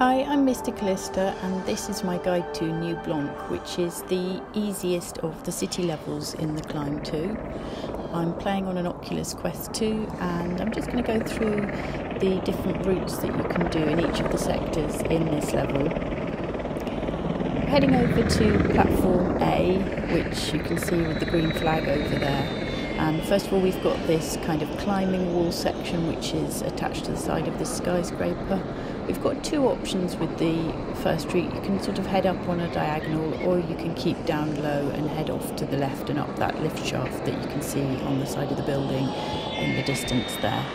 Hi, I'm Mr. Callista and this is my guide to New Blanc, which is the easiest of the city levels in the Climb 2. I'm playing on an Oculus Quest 2 and I'm just going to go through the different routes that you can do in each of the sectors in this level. Heading over to platform A, which you can see with the green flag over there. And first of all, we've got this kind of climbing wall section which is attached to the side of this skyscraper. We've got two options with the first route. You can sort of head up on a diagonal, or you can keep down low and head off to the left and up that lift shaft that you can see on the side of the building in the distance there.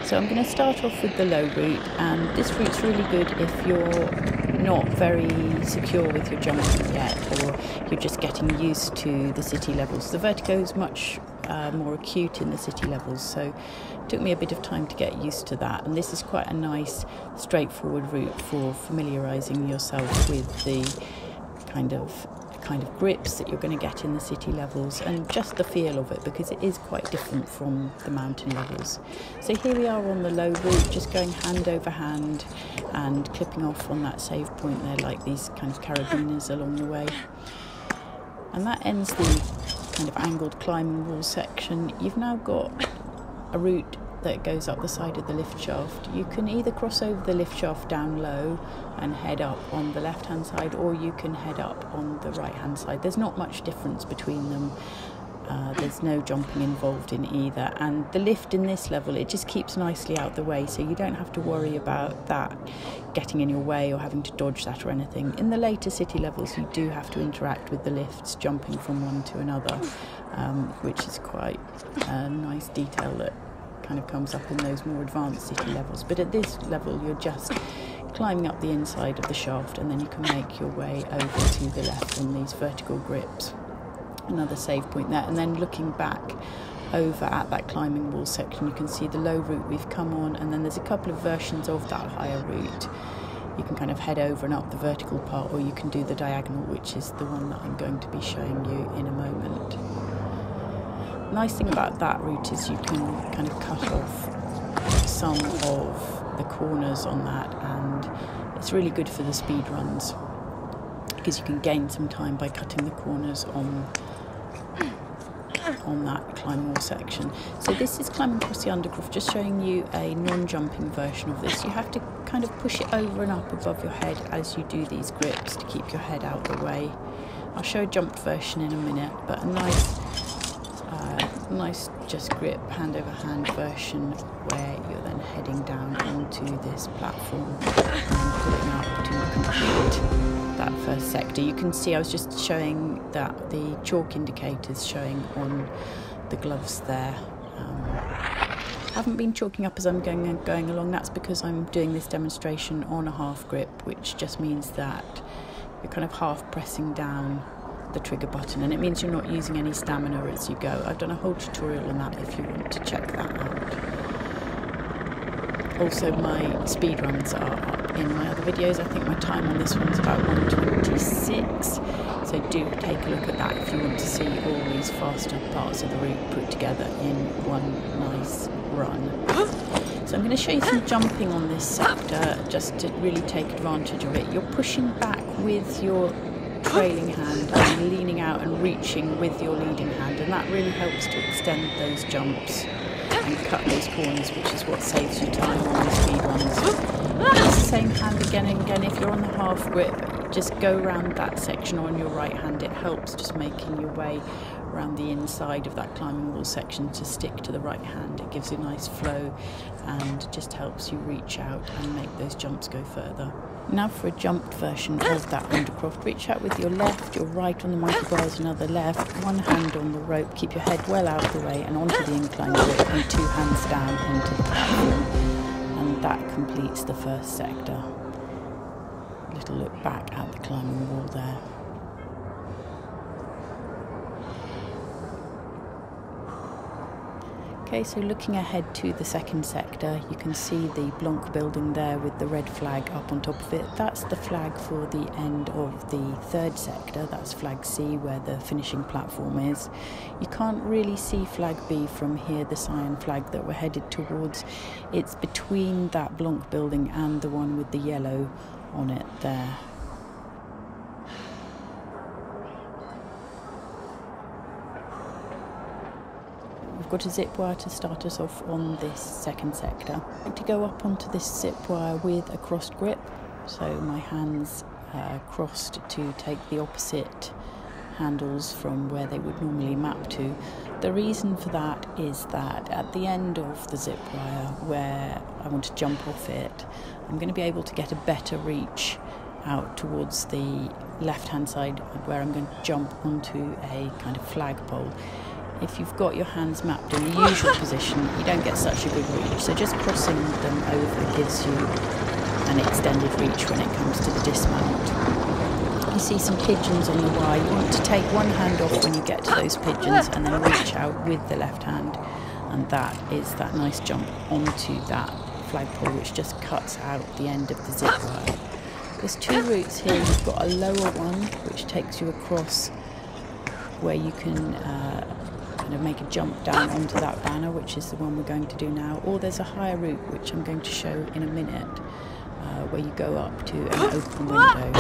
So I'm going to start off with the low route, and this route's really good if you're not very secure with your jumping yet, or you're just getting used to the city levels. The vertigo is much more acute in the city levels, so it took me a bit of time to get used to that, and this is quite a nice straightforward route for familiarising yourself with the kind of grips that you're going to get in the city levels and just the feel of it, because it is quite different from the mountain levels. So here we are on the low route, just going hand over hand and clipping off on that save point there, like these kind of carabiners along the way. And that ends the kind of angled climbing wall section. You've now got a route that goes up the side of the lift shaft. You can either cross over the lift shaft down low and head up on the left hand side, or you can head up on the right hand side. There's not much difference between them. There's no jumping involved in either, and the lift in this level, it just keeps nicely out the way, so you don't have to worry about that getting in your way or having to dodge that or anything. In the later city levels you do have to interact with the lifts, jumping from one to another, which is quite a nice detail that kind of comes up in those more advanced city levels. But at this level you're just climbing up the inside of the shaft, and then you can make your way over to the left on these vertical grips. Another save point there, and then looking back over at that climbing wall section, you can see the low route we've come on, and then there's a couple of versions of that higher route. You can kind of head over and up the vertical part, or you can do the diagonal, which is the one that I'm going to be showing you in a moment. Nice thing about that route is you can kind of cut off some of the corners on that, and it's really good for the speed runs because you can gain some time by cutting the corners on that climbing wall section. So this is climbing across the undercroft, just showing you a non-jumping version of this. You have to kind of push it over and up above your head as you do these grips to keep your head out the way. I'll show a jumped version in a minute, but a nice just grip hand over hand version where you're then heading down onto this platform and pulling up to complete that first sector. You can see I was just showing that the chalk indicators showing on the gloves there. I haven't been chalking up as I'm going along. That's because I'm doing this demonstration on a half grip, which just means that you're kind of half pressing down the trigger button, and it means you're not using any stamina as you go. I've done a whole tutorial on that if you want to check that out. Also, my speedruns are up in my other videos. I think my time on this one's about 1:26, so do take a look at that if you want to see all these faster parts of the route put together in one nice run. So I'm going to show you some jumping on this sector just to really take advantage of it. You're pushing back with your trailing hand and leaning out and reaching with your leading hand, and that really helps to extend those jumps and cut those corners, which is what saves you time on these speed runs. It's the same hand again and again. If you're on the half grip, just go around that section on your right hand. It helps just making your way around the inside of that climbing wall section to stick to the right hand. It gives you a nice flow and just helps you reach out and make those jumps go further. Now for a jumped version of that undercroft, reach out with your left, your right on the monkey bars, another left, one hand on the rope, keep your head well out of the way and onto the incline grip, and two hands down onto the platform. And that completes the first sector. A little look back at the climbing wall there. Okay, so looking ahead to the second sector, you can see the Blanc building there with the red flag up on top of it. That's the flag for the end of the third sector. That's flag C, where the finishing platform is. You can't really see flag B from here, the cyan flag that we're headed towards. It's between that Blanc building and the one with the yellow on it there. We've got a zip wire to start us off on this second sector. I'm going to go up onto this zip wire with a crossed grip, so my hands crossed to take the opposite handles from where they would normally map to. The reason for that is that at the end of the zip wire, where I want to jump off it, I'm going to be able to get a better reach out towards the left-hand side, where I'm going to jump onto a kind of flagpole. If you've got your hands mapped in the usual position, you don't get such a good reach, so just crossing them over gives you an extended reach when it comes to the dismount. You see some pigeons on the wire. You want to take one hand off when you get to those pigeons and then reach out with the left hand, and that is that nice jump onto that flagpole which just cuts out the end of the zip wire. There's two routes here. You've got a lower one which takes you across where you can kind of make a jump down onto that banner, which is the one we're going to do now, or there's a higher route which I'm going to show in a minute, where you go up to an open window.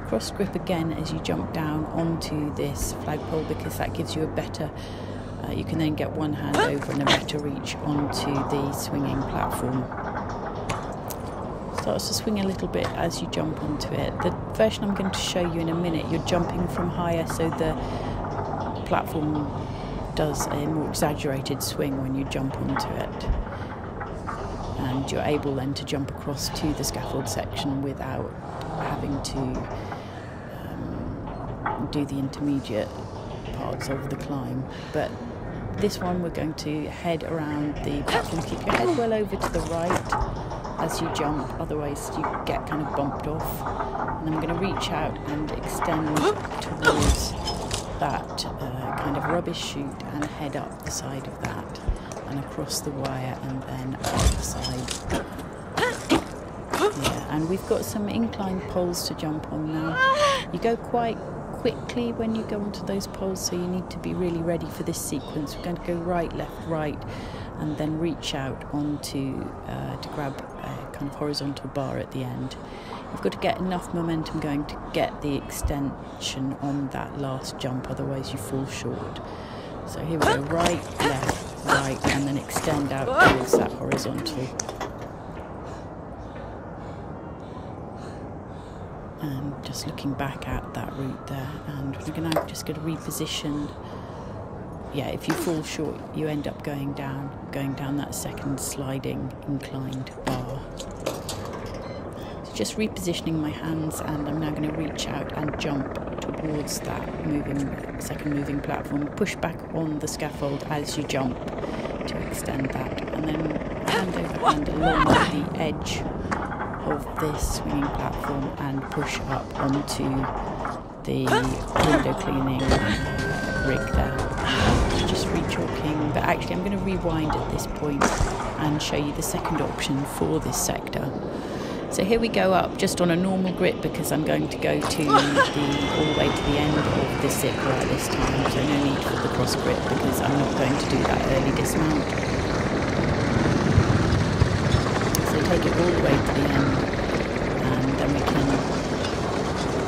Cross grip again as you jump down onto this flagpole, because that gives you a better, you can then get one hand over and a better reach onto the swinging platform. Starts to swing a little bit as you jump onto it. The version I'm going to show you in a minute, you're jumping from higher, so the platform does a more exaggerated swing when you jump onto it, and you're able then to jump across to the scaffold section without having to do the intermediate parts of the climb. But this one we're going to head around the platform. Keep your head well over to the right as you jump, otherwise you get kind of bumped off. And I'm going to reach out and extend towards that kind of rubbish chute and head up the side of that and across the wire and then up the side. Yeah, and we've got some inclined poles to jump on now. You go quite quickly when you go onto those poles, so you need to be really ready for this sequence. We're going to go right, left, right, and then reach out onto to grab a kind of horizontal bar at the end. You've got to get enough momentum going to get the extension on that last jump, otherwise you fall short. So here we go, right, left, right, and then extend out towards that horizontal. And just looking back at that route there, and we're just going to reposition. Yeah, if you fall short, you end up going down that second sliding inclined bar. So just repositioning my hands, and I'm now going to reach out and jump towards that second moving platform. Push back on the scaffold as you jump to extend that, and then hand over hand along the edge of this swinging platform and push up onto the window cleaning rig there. Just re-chalking, but actually I'm going to rewind at this point and show you the second option for this sector. So here we go up just on a normal grip, because I'm going to go to all the way to the end of this zip wire this time, so no need for the cross grip because I'm not going to do that early dismount. So take it all the way to the end, and then we can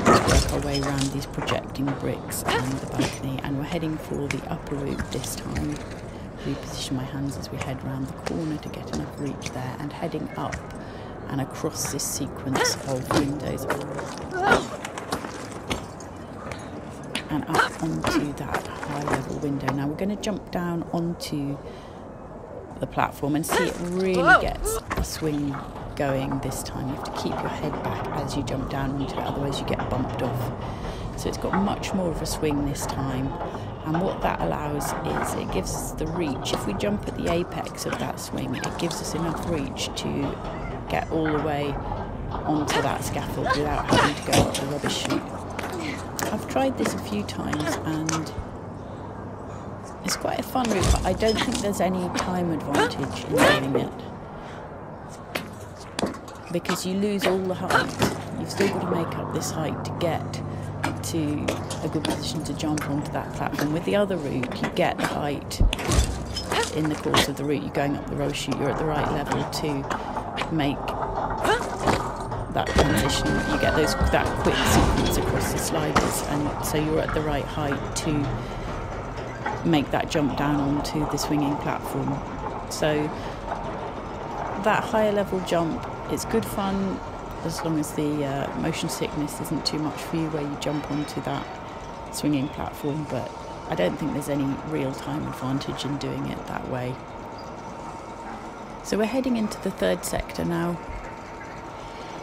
work our way around these projecting bricks and the balcony, and we're heading for the upper route this time. Reposition my hands as we head around the corner to get enough reach there, and heading up and across this sequence of windows and up onto that high level window. Now we're going to jump down onto the platform and see it really gets a swing going this time. You have to keep your head back as you jump down into it, otherwise you get bumped off. So it's got much more of a swing this time, and what that allows is it gives us the reach. If we jump at the apex of that swing, it gives us enough reach to get all the way onto that scaffold without having to go up the rubbish chute. I've tried this a few times and It's quite a fun route, but I don't think there's any time advantage in doing it, because you lose all the height. You've still got to make up this height to get to a good position to jump onto that platform. With the other route, you get the height in the course of the route. You're going up the roll chute, you're at the right level to make that transition. You get that quick sequence across the sliders, and so you're at the right height to make that jump down onto the swinging platform. So that higher level jump, it's good fun as long as the motion sickness isn't too much for you where you jump onto that swinging platform, but I don't think there's any real time advantage in doing it that way. So we're heading into the third sector now.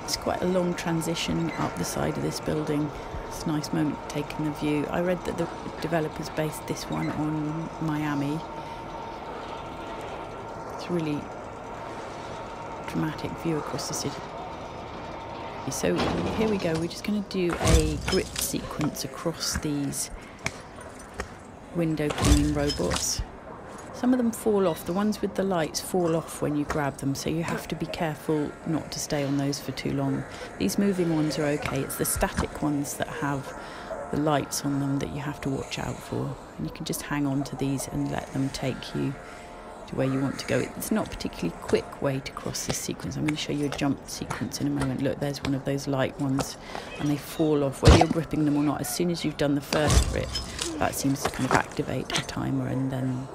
It's quite a long transition up the side of this building. It's a nice moment to take in the view. I read that the developers based this one on Miami. It's a really dramatic view across the city. So here we go, we're just going to do a grip sequence across these window cleaning robots. Some of them fall off, the ones with the lights fall off when you grab them, so you have to be careful not to stay on those for too long. These moving ones are okay, it's the static ones that have the lights on them that you have to watch out for. And you can just hang on to these and let them take you to where you want to go. It's not a particularly quick way to cross this sequence. I'm going to show you a jump sequence in a moment. Look, there's one of those light ones, and they fall off whether you're gripping them or not. As soon as you've done the first grip, that seems to kind of activate a timer, and then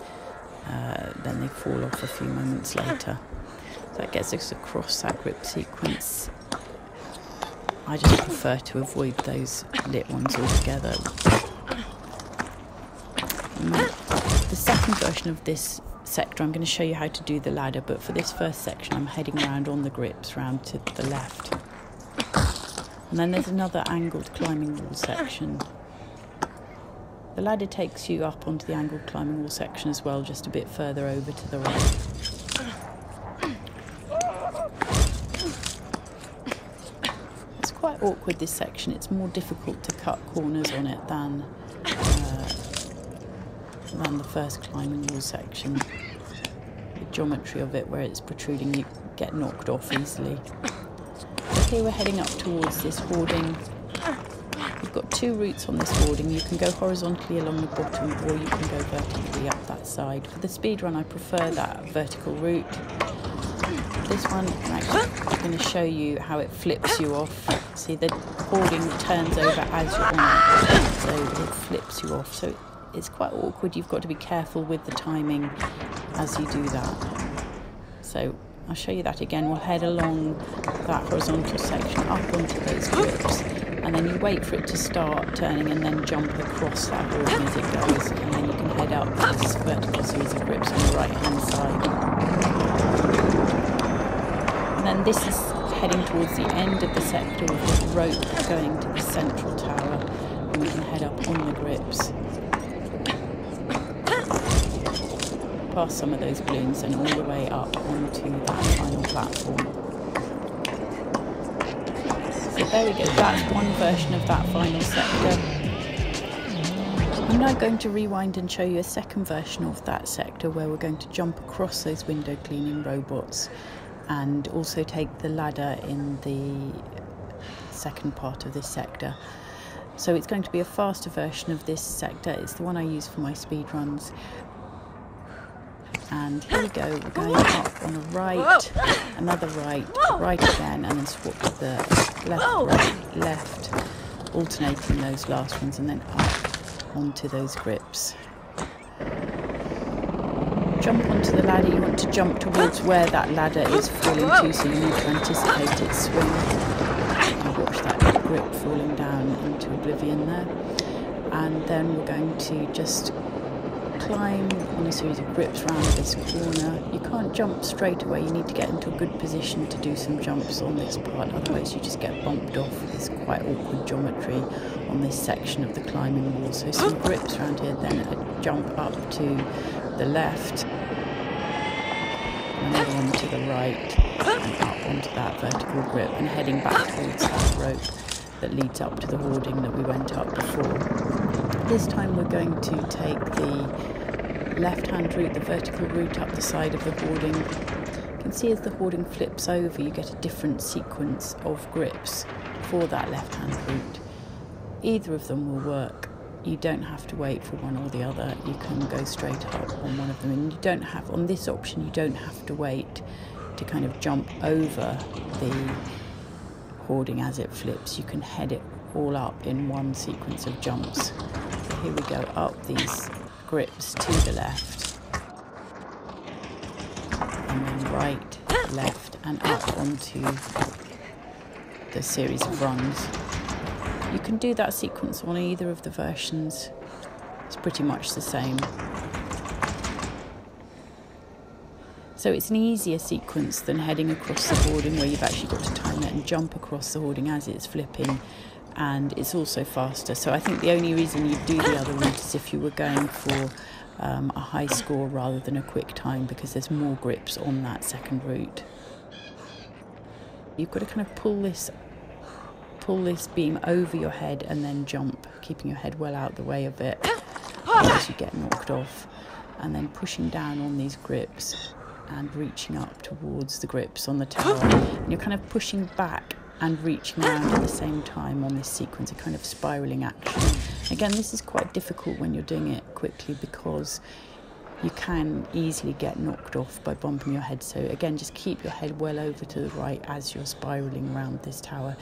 they fall off a few moments later. So that gets us across that grip sequence. I just prefer to avoid those lit ones altogether. The second version of this sector, I'm going to show you how to do the ladder, but for this first section I'm heading around on the grips round to the left. And then there's another angled climbing wall section. The ladder takes you up onto the angled climbing wall section as well, just a bit further over to the right. It's quite awkward, this section. It's more difficult to cut corners on it than the first climbing wall section. The geometry of it, where it's protruding, you get knocked off easily. So here we're heading up towards this hoarding. We've got two routes on this hoarding. You can go horizontally along the bottom, or you can go vertically up that side. For the speedrun, I prefer that vertical route. This one, I'm actually going to show you how it flips you off. See, the hoarding turns over as you're on it, so it flips you off. So it's quite awkward. You've got to be careful with the timing as you do that. So I'll show you that again. We'll head along that horizontal section up onto those grips, and then you wait for it to start turning and then jump across that hoarding as it goes, and then you can head up this vertical series of grips on the right hand side. And then this is heading towards the end of the sector with the rope going to the central tower, and we can head up on the grips past some of those balloons and all the way up onto that final platform. So there we go, that's one version of that final sector. I'm now going to rewind and show you a second version of that sector where we're going to jump across those window cleaning robots and also take the ladder in the second part of this sector. So it's going to be a faster version of this sector. It's the one I use for my speedruns. And here we go, we're going up on a right, another right, right again, and then swap to the left, right, left, alternating those last ones, and then up onto those grips. Jump onto the ladder, you want to jump towards where that ladder is falling to, so you need to anticipate its swing. And watch that grip falling down into oblivion there. And then we're going to just climb on a series of grips around this corner. You can't jump straight away, you need to get into a good position to do some jumps on this part, otherwise you just get bumped off. It's quite awkward geometry on this section of the climbing wall. So some grips around here, then a jump up to the left, another one to the right, and up onto that vertical grip, and heading back towards that rope that leads up to the hoarding that we went up before. This time we're going to take the left-hand route, the vertical route up the side of the hoarding. You can see as the hoarding flips over, you get a different sequence of grips for that left-hand route. Either of them will work. You don't have to wait for one or the other. You can go straight up on one of them, and you don't have, on this option, you don't have to wait to kind of jump over the hoarding as it flips. You can head it all up in one sequence of jumps. So here we go, up these grips to the left, and then right, left, and up onto the series of rungs. You can do that sequence on either of the versions. It's pretty much the same. So it's an easier sequence than heading across the hoarding, where you've actually got to time it and jump across the hoarding as it's flipping, and it's also faster. So I think the only reason you'd do the other route is if you were going for a high score rather than a quick time, because there's more grips on that second route. You've got to kind of pull this beam over your head and then jump, keeping your head well out the way of it, otherwise you get knocked off, and then pushing down on these grips and reaching up towards the grips on the tower. And you're kind of pushing back and reaching around at the same time on this sequence, a kind of spiralling action. Again, this is quite difficult when you're doing it quickly, because you can easily get knocked off by bumping your head. So again, just keep your head well over to the right as you're spiralling around this tower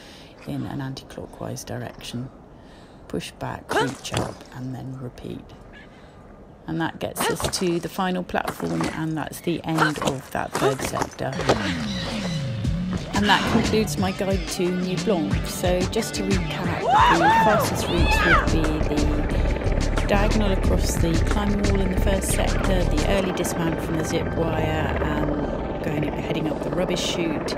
in an anti-clockwise direction. Push back, reach up, and then repeat. And that gets us to the final platform, and that's the end of that third sector. And that concludes my guide to New Blanc. So just to recap, the fastest routes would be the diagonal across the climbing wall in the first sector, the early dismount from the zip wire and heading up the rubbish chute,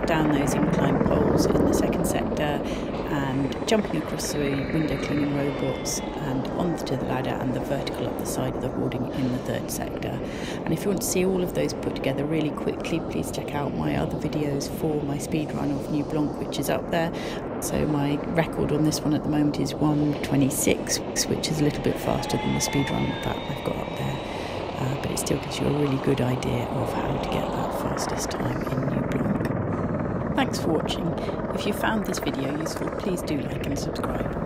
down those inclined poles in the second sector, and jumping across the window cleaning robots and onto the ladder and the vertical up the side of the hoarding in the third sector. And if you want to see all of those put together really quickly, please check out my other videos for my speedrun of New Blanc, which is up there. So my record on this one at the moment is 1:26, which is a little bit faster than the speedrun that I've got up there. But it still gives you a really good idea of how to get that fastest time in New Blanc. Thanks for watching. If you found this video useful, please do like and subscribe.